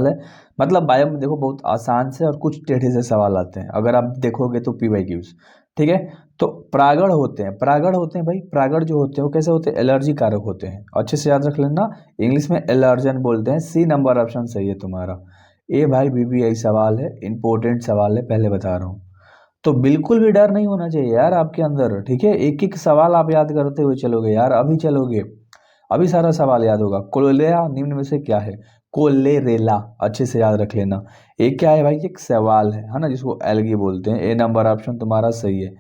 है। मतलब बायो में देखो बहुत आसान से और कुछ टेढ़े से सवाल आते हैं, अगर आप देखोगे तो PYQs। ठीक है, तो प्रागण होते हैं, प्रागण होते हैं भाई, प्रागण जो होते हैं वो कैसे होते हैं, एलर्जी कारक होते हैं, अच्छे से याद रख लेना। इंग्लिश में एलर्जन बोलते हैं। सी नंबर ऑप्शन सही है तुम्हारा। ए भाई BBI सवाल है, इंपॉर्टेंट सवाल है, पहले बता रहा हूँ। तो बिल्कुल भी डर नहीं होना चाहिए यार आपके अंदर। ठीक है, एक एक सवाल आप याद करते हुए चलोगे यार, अभी चलोगे, अभी सारा सवाल याद होगा। कोलेरा निम्न में से क्या है, कोलेरेला, अच्छे से याद रख लेना। एक क्या है भाई, एक सवाल है ना, जिसको एलगी बोलते हैं। ए नंबर ऑप्शन तुम्हारा सही है,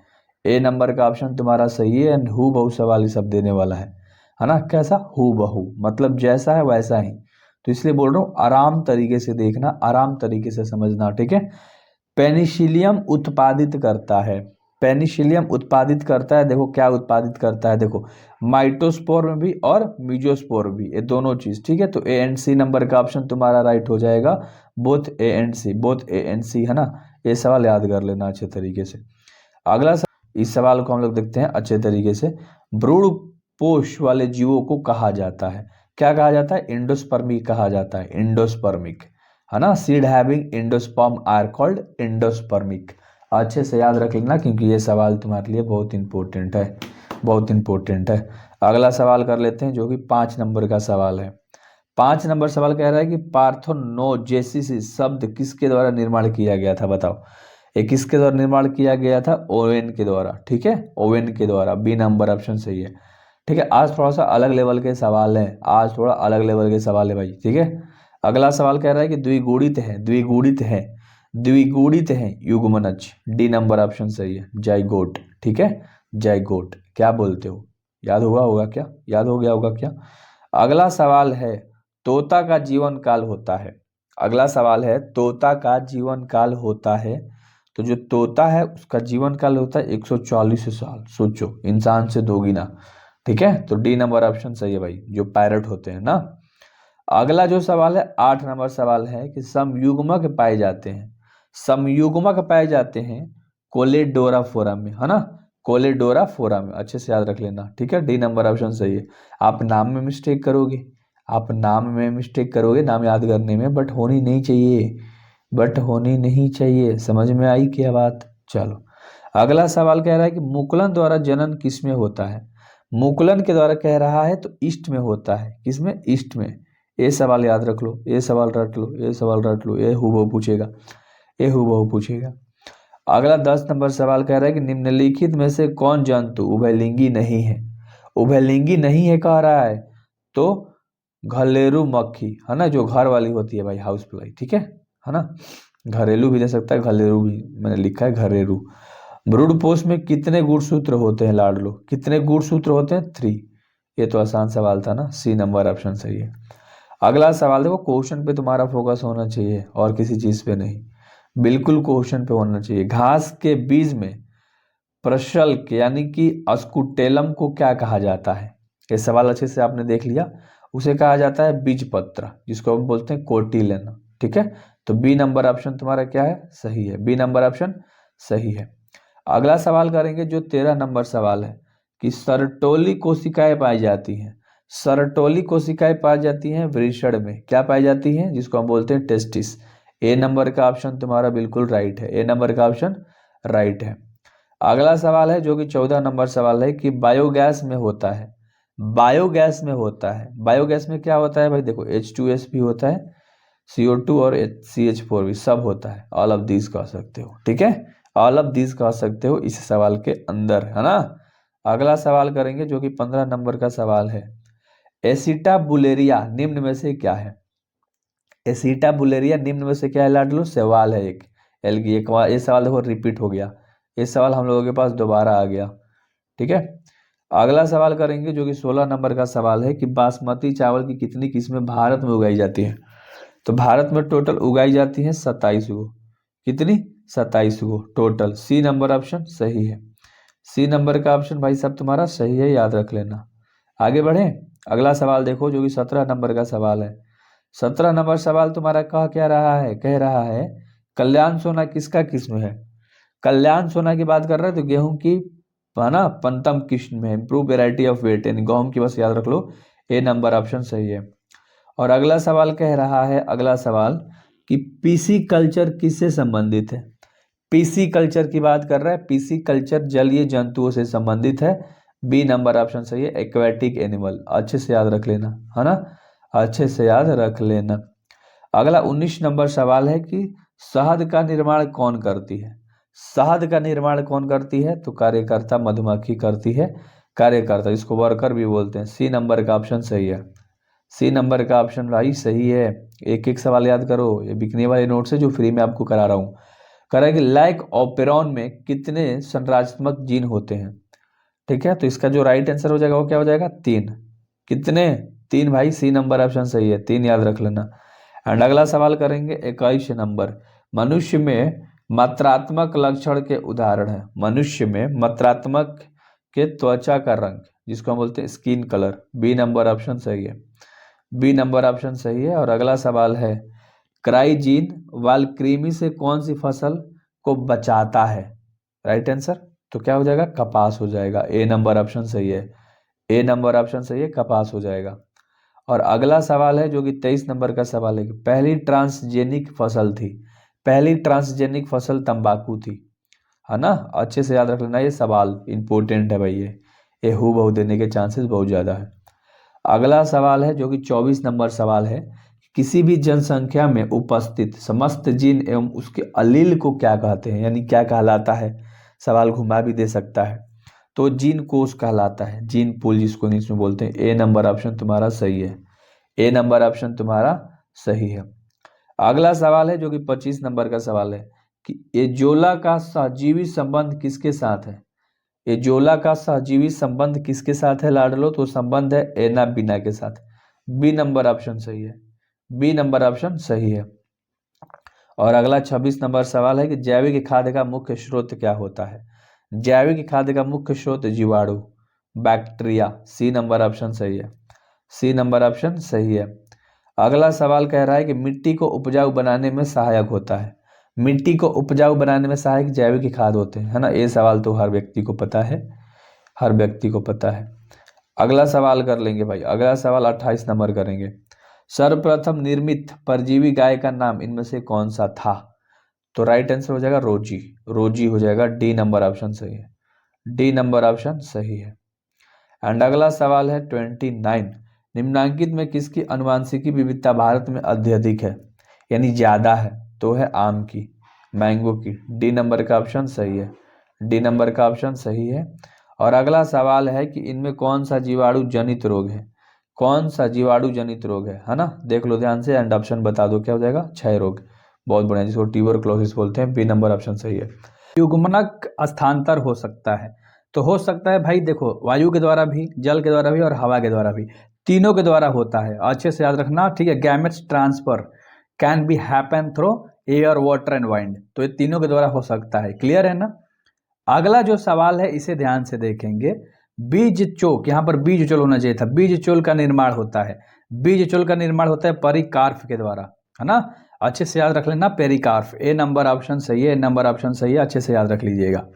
ए नंबर का ऑप्शन तुम्हारा सही है। एंड हु बहु सवाल ही सब देने वाला है ना। कैसा, हु बहु, मतलब जैसा है वैसा ही। तो इसलिए बोल रहा हूँ आराम तरीके से देखना, आराम तरीके से समझना। ठीक है, पेनिसिलियम उत्पादित करता है, पेनिसिलियम उत्पादित करता है, देखो क्या उत्पादित करता है, देखो माइटोस्पोर में भी और मीजोस्पोर भी, ये दोनों चीज। ठीक है, तो ए एंड सी नंबर का ऑप्शन तुम्हारा राइट हो जाएगा, both A and C, both A and C, है ना। ये सवाल याद कर लेना अच्छे तरीके से। अगला सवाल, इस सवाल को हम लोग देखते हैं अच्छे तरीके से। भ्रूण पोष वाले जीवों को कहा जाता है, क्या कहा जाता है, इंडोस्पर्मिक कहा जाता है, इंडोस्पर्मिक, है ना। Seed having endosperm are called endospermic. अच्छे से याद रख लेना, क्योंकि ये सवाल तुम्हारे लिए बहुत इंपॉर्टेंट है, बहुत इंपॉर्टेंट है। अगला सवाल कर लेते हैं, जो कि 5 नंबर का सवाल है। 5 नंबर सवाल कह रहा है कि पार्थोनोजेसिस शब्द किसके द्वारा निर्माण किया गया था, बताओ। ये किसके द्वारा निर्माण किया गया था, ओवेन के द्वारा। ठीक है, ओवेन के द्वारा, बी नंबर ऑप्शन सही है। ठीक है, आज थोड़ा सा अलग लेवल के सवाल है, आज थोड़ा अलग लेवल के सवाल है भाई। ठीक है, अगला सवाल कह रहा है कि द्विगुणित है, द्विगुणित है, द्विगुणित है युग्मनज, डी नंबर ऑप्शन सही है, जाइगोट। ठीक है, जाइगोट, क्या बोलते हो, याद हुआ होगा क्या, याद हो गया होगा क्या। अगला सवाल है, तोता का जीवन काल होता है। अगला सवाल है, तोता का जीवन काल होता है। तो जो तोता है उसका जीवन काल होता है 140 साल, सोचो, इंसान से दोगुना। ठीक है, तो डी नंबर ऑप्शन सही है भाई, जो पैरट होते हैं ना। अगला जो सवाल है, 8 नंबर सवाल है कि समयुग्मक पाए जाते हैं, समयुग्मक पाए जाते हैं कोलेडोरा फोरम में, है ना, कोलेडोरा फोरम में, अच्छे से याद रख लेना। ठीक है, डी नंबर ऑप्शन सही है। आप नाम में मिस्टेक करोगे, आप नाम में मिस्टेक करोगे, नाम याद करने में, बट होनी नहीं चाहिए, बट होनी नहीं चाहिए, समझ में आई क्या बात। चलो, अगला सवाल कह रहा है कि मुकुलन द्वारा जनन किसमें होता है, मुकुलन के द्वारा कह रहा है तो ईस्ट में होता है, किसमें, ईस्ट में। ये सवाल याद रख लो, ये सवाल रट लो, ये सवाल रट लो, ये हुबहू पूछेगा, ये हुबहू पूछेगा। अगला 10 नंबर सवाल कह रहा है कि निम्नलिखित में से कौन जंतु उभयलिंगी नहीं है, उभयलिंगी नहीं है कह रहा है। तो घरेलू मक्खी, है ना, जो घर वाली होती है भाई, हाउस फ्लाई। ठीक है ना, घरेलू भी दे सकता है, घरेलू भी मैंने लिखा है, घरेलू। भ्रूणपोष में कितने गुणसूत्र होते हैं लाडलो, कितने गुणसूत्र होते हैं, 3। ये तो आसान सवाल था ना, सी नंबर ऑप्शन सही है। अगला सवाल देखो, क्वेश्चन पे तुम्हारा फोकस होना चाहिए और किसी चीज पे नहीं, बिल्कुल क्वेश्चन पे होना चाहिए। घास के बीज में प्रशल्क यानी कि अस्कुटेलम को क्या कहा जाता है, ये सवाल अच्छे से आपने देख लिया। उसे कहा जाता है बीजपत्र, जिसको हम बोलते हैं कोटिलेडन। ठीक है, तो बी नंबर ऑप्शन तुम्हारा क्या है, सही है, बी नंबर ऑप्शन सही है। अगला सवाल करेंगे, जो 13 नंबर सवाल है कि सरटोली कोशिकाएं पाई जाती हैं, सरटोली कोशिकाएं पाई जाती हैं वृषण में, क्या पाई जाती हैं, जिसको हम बोलते हैं टेस्टिस। ए नंबर का ऑप्शन तुम्हारा बिल्कुल राइट है, ए नंबर का ऑप्शन राइट है। अगला सवाल है, जो कि 14 नंबर सवाल है कि बायोगैस में होता है, बायोगैस में होता है, बायोगैस में क्या होता है भाई, देखो H2S भी होता है, CO2 और CH4 भी सब होता है, ऑल ऑफ दिस कह सकते हो। ठीक है, ऑल ऑफ दिस कह सकते हो इस सवाल के अंदर, है ना। अगला सवाल करेंगे, जो कि 15 नंबर का सवाल है, एसिटाबुलेरिया निम्न में से क्या है, एसिटाबुलेरिया निम्न में से क्या है लाडलो, सवाल है एक, एलगी एक बार ये सवाल देखो रिपीट हो गया, ये सवाल हम लोगों के पास दोबारा आ गया। ठीक है, अगला सवाल करेंगे, जो कि 16 नंबर का सवाल है कि बासमती चावल की कितनी किस्में भारत में उगाई जाती हैं। तो भारत में टोटल उगाई जाती हैं 27 गो, कितनी, 27 गो टोटल, सी नंबर ऑप्शन सही है, सी नंबर का ऑप्शन भाई सब तुम्हारा सही है, याद रख लेना। आगे बढ़े, अगला सवाल देखो, जो कि 17 नंबर का सवाल है। 17 नंबर सवाल तुम्हारा कह क्या रहा है, कह रहा है कल्याण सोना किसका किस्म है, कल्याण सोना की बात कर रहे हैं तो गेहूं की, है ना, पंतम किस्म में, इंप्रूव वेराइटी ऑफ वेट, यानी गेहूं की, बस याद रख लो, ए नंबर ऑप्शन सही है। और अगला सवाल कह रहा है, अगला सवाल कि पीसी कल्चर किससे संबंधित है। पीसी कल्चर की बात कर रहा है, पीसी कल्चर जलीय जंतुओं से संबंधित है। बी नंबर ऑप्शन सही है, एक्वेटिक एनिमल। अच्छे से याद रख लेना, है ना, अच्छे से याद रख लेना। अगला 19 नंबर सवाल है कि शहद का निर्माण कौन करती है। शहद का निर्माण कौन करती है, तो कार्यकर्ता मधुमक्खी करती है, कार्यकर्ता, इसको वर्कर भी बोलते हैं। सी नंबर का ऑप्शन सही है, सी नंबर का ऑप्शन भाई सही है। एक एक सवाल याद करो, ये बिकने वाले नोट्स है जो फ्री में आपको करा रहा हूँ। कह रहा है कि लाइक ऑपेरॉन में कितने संरचनात्मक जीन होते हैं। ठीक है, तो इसका जो राइट आंसर हो जाएगा वो क्या हो जाएगा, 3। कितने, 3 भाई, सी नंबर ऑप्शन सही है, 3 याद रख लेना। एंड अगला सवाल करेंगे 21 नंबर, मनुष्य में मात्रात्मक लक्षण के उदाहरण है। मनुष्य में मात्रात्मक के त्वचा का रंग, जिसको हम बोलते हैं skin colour. B number option सही है, बी नंबर ऑप्शन सही है। और अगला सवाल है, क्राइजीन वाल कृमि से कौन सी फसल को बचाता है। राइट आंसर तो क्या हो जाएगा, कपास हो जाएगा। ए नंबर ऑप्शन सही है, ए नंबर ऑप्शन सही है, कपास हो जाएगा। और अगला सवाल है जो कि 23 नंबर का सवाल है कि पहली ट्रांसजेनिक फसल थी। पहली ट्रांसजेनिक फसल तंबाकू थी, है ना, अच्छे से याद रख लेना, ये सवाल इंपॉर्टेंट है भाई, ये हु बहु देने के चांसेस बहुत ज़्यादा है। अगला सवाल है जो कि 24 नंबर सवाल है, किसी भी जनसंख्या में उपस्थित समस्त जीन एवं उसके अलील को क्या कहते हैं, यानी क्या कहलाता है। सवाल घुमा भी दे सकता है, तो जीन कोष कहलाता है, जीन पूल जिसको इंग्लिश में बोलते हैं। ए नंबर ऑप्शन तुम्हारा सही है, ए नंबर ऑप्शन तुम्हारा सही है। अगला सवाल है जो कि 25 नंबर का सवाल है कि एजोला का सहजीवी संबंध किसके साथ है। एजोला का सहजीवी संबंध किसके साथ है लाडलो, तो संबंध है एनाबीना के साथ। बी नंबर ऑप्शन सही है, बी नंबर ऑप्शन सही है। और अगला 26 नंबर सवाल है कि जैविक खाद्य का मुख्य स्रोत क्या होता है। जैविक खाद्य का मुख्य स्रोत जीवाणु, बैक्टीरिया। सी नंबर ऑप्शन सही है, सी नंबर ऑप्शन सही है। अगला सवाल कह रहा है कि मिट्टी को उपजाऊ बनाने में सहायक होता है। मिट्टी को उपजाऊ बनाने में सहायक जैविक खाद होते हैं, है ना, ये सवाल तो हर व्यक्ति को पता है, हर व्यक्ति को पता है। अगला सवाल कर लेंगे भाई, अगला सवाल 28 नंबर करेंगे, सर्वप्रथम निर्मित परजीवी गाय का नाम इनमें से कौन सा था। तो राइट आंसर हो जाएगा रोजी, रोजी हो जाएगा। डी नंबर ऑप्शन सही है, डी नंबर ऑप्शन सही है। एंड अगला सवाल है 29, निम्नांकित में किसकी आनुवांशिकी विविधता भारत में अत्यधिक है, यानी ज्यादा है, तो है आम की, मैंगो की। डी नंबर का ऑप्शन सही है, डी नंबर का ऑप्शन सही है। और अगला सवाल है कि इनमें कौन सा जीवाणु जनित रोग है, कौन सा जीवाणु जनित रोग है ना, देख लो ध्यान से एंड ऑप्शन बता दो क्या हो जाएगा, क्षय रोग। बहुत बढ़िया, जिसको ट्यूबरक्लोसिस बोलते हैं। बी नंबर ऑप्शन सही है। युग्मनक स्थानांतर हो सकता है, तो हो सकता है भाई, देखो वायु के द्वारा भी, जल के द्वारा भी और हवा के द्वारा भी, तीनों के द्वारा होता है, अच्छे से याद रखना, ठीक है। Gametes transfer can be happen through air water and wind, तो ये तीनों के द्वारा हो सकता है, क्लियर है ना। अगला जो सवाल है इसे ध्यान से देखेंगे, बीज चोक, यहाँ पर बीज चोल होना चाहिए था, बीज चोल का निर्माण होता है, बीज चोल का निर्माण होता है परिकार्प के द्वारा, है ना, अच्छे से याद रख लेना, पेरिकार्प। ए नंबर ऑप्शन सही है, ए नंबर ऑप्शन सही है, अच्छे से याद रख लीजिएगा।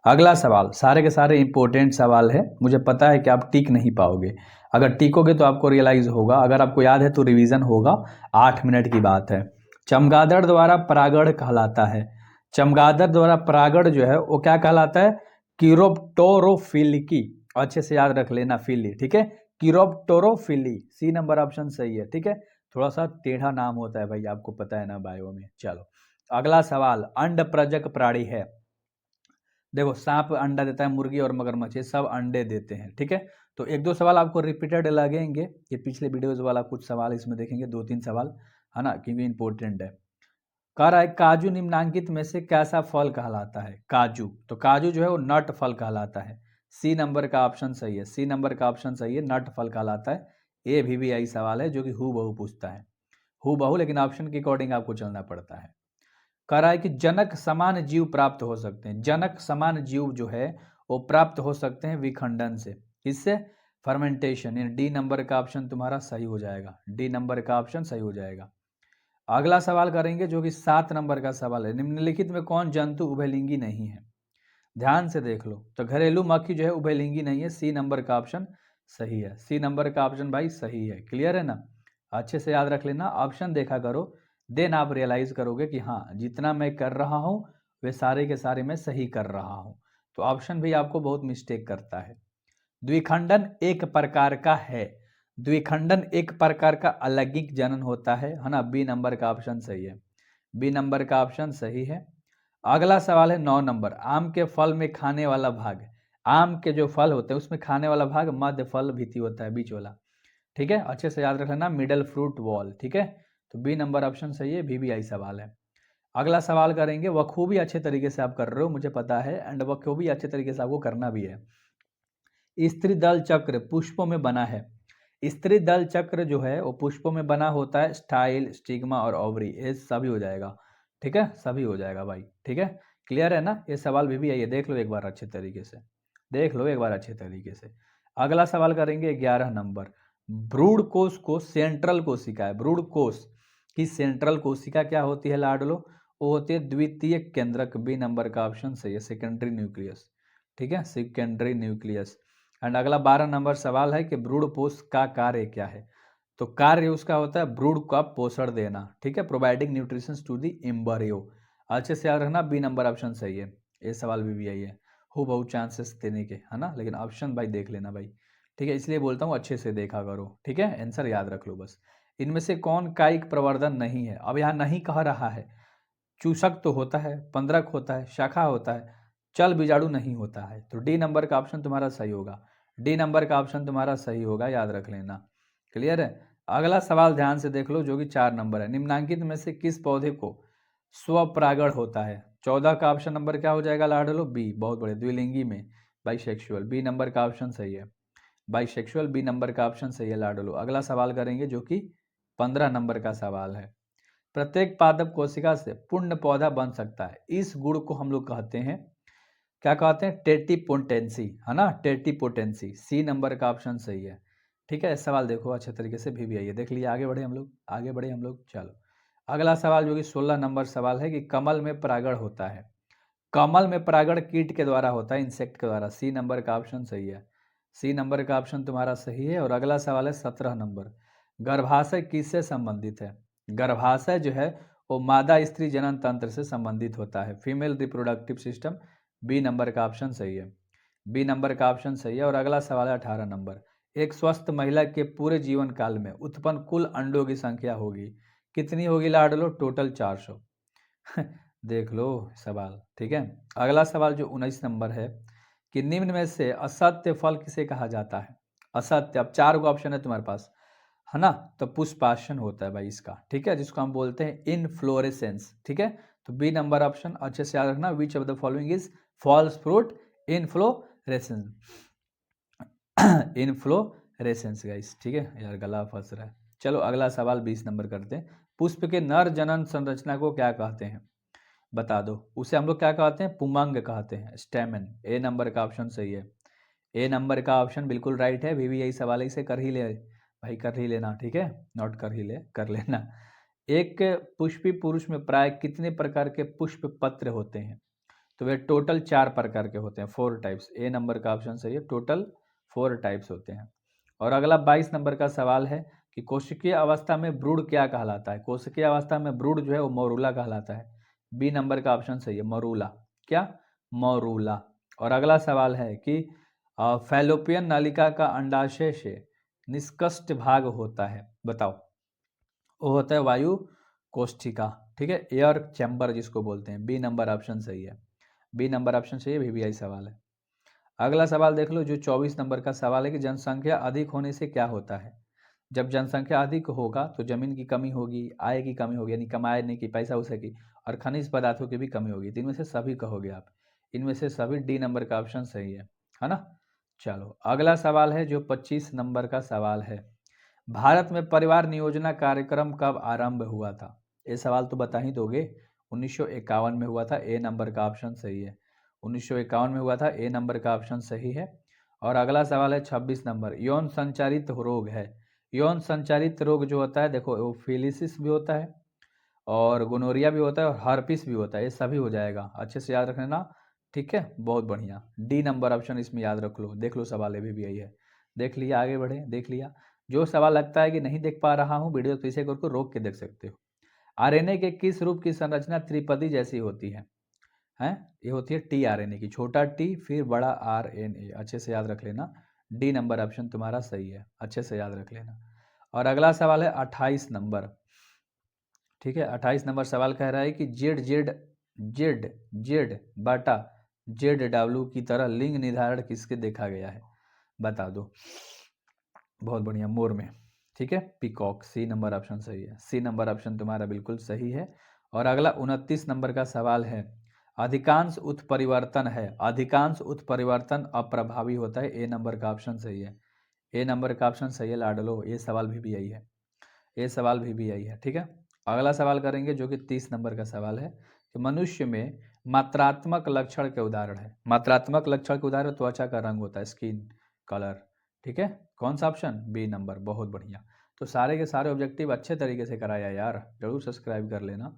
अगला सवाल, सारे के सारे इंपॉर्टेंट सवाल है, मुझे पता है कि आप टिक नहीं पाओगे, अगर टिकोगे तो आपको रियलाइज होगा, अगर आपको याद है तो रिवीजन होगा, 8 मिनट की बात है। चमगादड़ द्वारा परागण कहलाता है, चमगादड़ द्वारा परागण जो है वो क्या कहलाता है, किरोप्टोरोफिलिकी, अच्छे से याद रख लेना, फिली, ठीक है, किरोप्टोरोफिली। सी नंबर ऑप्शन सही है, ठीक है, थोड़ा सा टेढ़ा नाम होता है भाई, आपको पता है ना बायो में। चलो अगला सवाल, अंड प्रजक प्राणी है, देखो सांप अंडा देता है, मुर्गी और मगरमच्छ, ये सब अंडे देते हैं, ठीक है। तो एक दो सवाल आपको रिपीटेड लगेंगे, ये पिछले वीडियोज वाला कुछ सवाल इसमें देखेंगे, 2-3 सवाल, है ना, क्योंकि इंपॉर्टेंट है। कह रहा है काजू निम्नांकित में से कैसा फल कहलाता है। काजू, तो काजू जो है वो नट फल कहलाता है। सी नंबर का ऑप्शन सही है, सी नंबर का ऑप्शन सही है, नट फल कहलाता है। ये भी आई सवाल है जो कि हु बहु पूछता है, हु बहु, लेकिन ऑप्शन के अकॉर्डिंग आपको चलना पड़ता है। कह रहा है कि जनक समान जीव प्राप्त हो सकते हैं, जनक समान जीव जो है वो प्राप्त हो सकते हैं विखंडन से, किससे, फर्मेंटेशन, यानी डी नंबर का ऑप्शन तुम्हारा सही हो जाएगा, डी नंबर का ऑप्शन सही हो जाएगा। अगला सवाल करेंगे जो कि 7 नंबर का सवाल है, निम्नलिखित में कौन जंतु उभयलिंगी नहीं है। ध्यान से देख लो, तो घरेलू मक्खी जो है उभयलिंगी नहीं है, सी नंबर का ऑप्शन सही है, सी नंबर का ऑप्शन भाई सही है, क्लियर है ना। अच्छे से याद रख लेना, ऑप्शन देखा करो, देन आप रियलाइज करोगे कि हाँ जितना मैं कर रहा हूँ वे सारे के सारे मैं सही कर रहा हूँ। तो ऑप्शन भी आपको बहुत मिस्टेक करता है। द्विखंडन एक प्रकार का है, द्विखंडन एक प्रकार का अलैंगिक जनन होता है ना। बी नंबर का ऑप्शन सही है, बी नंबर का ऑप्शन सही है। अगला सवाल है 9 नंबर, आम के फल में खाने वाला भाग, आम के जो फल होते हैं उसमें खाने वाला भाग मध्य फल भित्ति होता है, बीच वाला। ठीक है, अच्छे से याद रख लेना, मिडल फ्रूट वॉल। ठीक है, तो बी नंबर ऑप्शन सही है, VBI सवाल है। अगला सवाल करेंगे, बखूबी अच्छे तरीके से आप कर रहे हो मुझे पता है, एंड बखूबी अच्छे तरीके से आपको करना भी है। स्त्री दल चक्र पुष्पों में बना है, स्त्री दल चक्र जो है वो पुष्पों में बना होता है, स्टाइल, स्टिग्मा और ओवरी, ये सभी हो जाएगा। ठीक है, सभी हो जाएगा भाई। ठीक है, क्लियर है ना, ये सवाल भी है, ये देख लो एक बार अच्छे तरीके से, देख लो एक बार अच्छे तरीके से। अगला सवाल करेंगे 11 नंबर, भ्रूण कोश को सेंट्रल कोशिका है, भ्रूण कोश की सेंट्रल कोशिका क्या होती है लाडलो, वो होती है द्वितीय केंद्रक। बी नंबर का ऑप्शन सही है, सेकेंडरी न्यूक्लियस। ठीक है, सेकेंडरी न्यूक्लियस। एंड अगला 12 नंबर सवाल है कि भ्रूण पोष का कार्य क्या है, तो कार्य उसका होता है भ्रूण का पोषण देना। ठीक है, providing nutrition to the embryo. अच्छे से याद रखना, बी नंबर ऑप्शन सही है, ये सवाल भी आई है, हो बहुत चांसेस देने के, है ना, लेकिन ऑप्शन भाई देख लेना भाई। ठीक है, इसलिए बोलता हूँ अच्छे से देखा करो। ठीक है, आंसर याद रख लो बस। इनमें से कौन कायिक प्रवर्धन नहीं है, अब यहाँ नहीं कह रहा है, चूषक तो होता है, पंद्रक होता है, शाखा होता है, चल बीजाणु नहीं होता है, तो डी नंबर का ऑप्शन तुम्हारा सही होगा, डी नंबर का ऑप्शन तुम्हारा सही होगा, याद रख लेना। क्लियर है। अगला सवाल ध्यान से देख लो जो कि 4 नंबर है, निम्नांकित में से किस पौधे को स्वपरागण होता है। 14 का ऑप्शन नंबर क्या हो जाएगा लाडलो, बी, बहुत बड़े, द्विलिंगी में बाइसेक्सुअल, बी नंबर का ऑप्शन सही है, बाइसेक्सुअल, बी नंबर का ऑप्शन सही है लाडलो। अगला सवाल करेंगे जो कि 15 नंबर का सवाल है, प्रत्येक पादप कोशिका से पूर्ण पौधा बन सकता है, इस गुण को हम लोग कहते हैं, क्या कहते हैं, टेटिपोटेंसी, है ना, टेटिपोटेंसी। सी नंबर का ऑप्शन सही है। ठीक है, सवाल देखो अच्छे तरीके से, भी आइए देख लिया, आगे बढ़े हम लोग, आगे बढ़े हम लोग, चलो। अगला सवाल जो कि 16 नंबर सवाल है कि कमल में परागण होता है, कमल में परागण कीट के द्वारा होता है, इंसेक्ट के द्वारा। सी नंबर का ऑप्शन सही है, सी नंबर का ऑप्शन तुम्हारा सही है। और अगला सवाल है 17 नंबर, गर्भाशय किससे संबंधित है, गर्भाशय जो है वो मादा स्त्री जनन तंत्र से संबंधित होता है, female reproductive system. B number का ऑप्शन सही है, बी नंबर का ऑप्शन सही है। और अगला सवाल है 18 नंबर, एक स्वस्थ महिला के पूरे जीवन काल में उत्पन्न कुल अंडों की संख्या होगी, कितनी होगी लाडलो, टोटल 400। देख लो सवाल। ठीक है, अगला सवाल जो 19 नंबर है कि निम्न में से असत्य फल किसे कहा जाता है, असत्य, अब 4 का ऑप्शन है तुम्हारे पास, है ना, तो पुष्पासन होता है भाई इसका। ठीक है, जिसको हम बोलते हैं इनफ्लोरेसेंस। ठीक है, तो बी नंबर ऑप्शन अच्छे से याद रखना, which of the following is false fruit inflorescence, inflorescence guys. ठीक है यार, गला फंस रहा है। चलो अगला सवाल 20 नंबर करते हैं, पुष्प के नर जनन संरचना को क्या कहते हैं, बता दो, उसे हम लोग क्या कहते हैं, पुमंग कहते हैं, स्टेमन। ए नंबर का ऑप्शन सही है, ए नंबर का ऑप्शन बिल्कुल राइट है, भी यही सवाल है, इसे कर ही ले भाई, कर ही लेना। ठीक है, नोट कर ही ले, कर लेना। एक पुष्पी पुरुष में प्राय कितने प्रकार के पुष्प पत्र होते हैं, तो वे टोटल 4 प्रकार के होते हैं, 4 टाइप्स। ए नंबर का ऑप्शन सही है, टोटल 4 टाइप्स होते हैं। और अगला 22 नंबर का सवाल है कि कोशिकीय अवस्था में भ्रूण क्या कहलाता है, कोशिकीय अवस्था में भ्रूण जो है वो मौरूला कहलाता है। बी नंबर का ऑप्शन सही है, मरूला, क्या, मरूला। और अगला सवाल है कि फैलोपियन नालिका का अंडाशय से निष्कस्ट भाग होता है, बताओ, वो होता है वायु कोष्ठिका। ठीक है, एयर चैम्बर जिसको बोलते हैं, बी नंबर ऑप्शन सही है, बी नंबर ऑप्शन सही है, VBI सवाल है। अगला सवाल देख लो जो 24 नंबर का सवाल है कि जनसंख्या अधिक होने से क्या होता है, जब जनसंख्या अधिक होगा तो जमीन की कमी होगी, आय की कमी होगी, यानी कमाने की, पैसा उसे की, और खनिज पदार्थों की भी कमी होगी, तो इनमें से सभी कहोगे आप, इनमें से सभी, डी नंबर का ऑप्शन सही है ना। चलो अगला सवाल है जो 25 नंबर का सवाल है, भारत में परिवार नियोजना कार्यक्रम कब आरंभ हुआ था, ये सवाल तो बता ही दोगे, 1951 में हुआ था, ए नंबर का ऑप्शन सही है, 1951 में हुआ था, ए नंबर का ऑप्शन सही है। और अगला सवाल है 26 नंबर, यौन संचारित रोग है, यौन संचारित रोग जो होता है देखो, वो फिलिसिस भी होता है और गोनोरिया भी होता है और हार्पिस भी होता है, ये सभी हो जाएगा, अच्छे से याद रखना। ठीक है, बहुत बढ़िया, डी नंबर ऑप्शन इसमें याद रख लो, देख लो सवाल अभी भी यही है, देख लिया, आगे बढ़े, देख लिया। जो सवाल लगता है कि नहीं देख पा रहा हूँ वीडियो, तो इसे को रोक के देख सकते हो। आरएनए के किस रूप की संरचना त्रिपदी जैसी होती है? हैं, ये होती है टीआरएनए की, छोटा टी फिर बड़ा आरएनए, अच्छे से याद रख लेना। डी नंबर ऑप्शन तुम्हारा सही है, अच्छे से याद रख लेना। और अगला सवाल है 28 नंबर। ठीक है, 28 नंबर सवाल कह रहा है कि जेड जेड जेड जेड बाटा जेड डब्ल्यू की तरह लिंग निर्धारण किसके देखा गया है? बता दो। बहुत बढ़िया, मोर में। ठीक है, पीकॉक, सी नंबर ऑप्शन सही है, सी नंबर ऑप्शन तुम्हारा बिल्कुल सही है। और अगला 29 नंबर का सवाल है, अधिकांश उत्परिवर्तन है, अधिकांश उत्परिवर्तन अप्रभावी होता है, ए नंबर का ऑप्शन सही है, ए नंबर का ऑप्शन सही है लाडलो, ये सवाल भी यही है, ये सवाल भी यही है। ठीक है, अगला सवाल करेंगे जो कि 30 नंबर का सवाल है कि मनुष्य में मात्रात्मक लक्षण के उदाहरण है, मात्रात्मक लक्षण के उदाहरण त्वचा का रंग होता है, स्किन कलर। ठीक है, कौन सा ऑप्शन? बी नंबर, बहुत बढ़िया। तो सारे के सारे ऑब्जेक्टिव अच्छे तरीके से कराया यार, जरूर सब्सक्राइब कर लेना।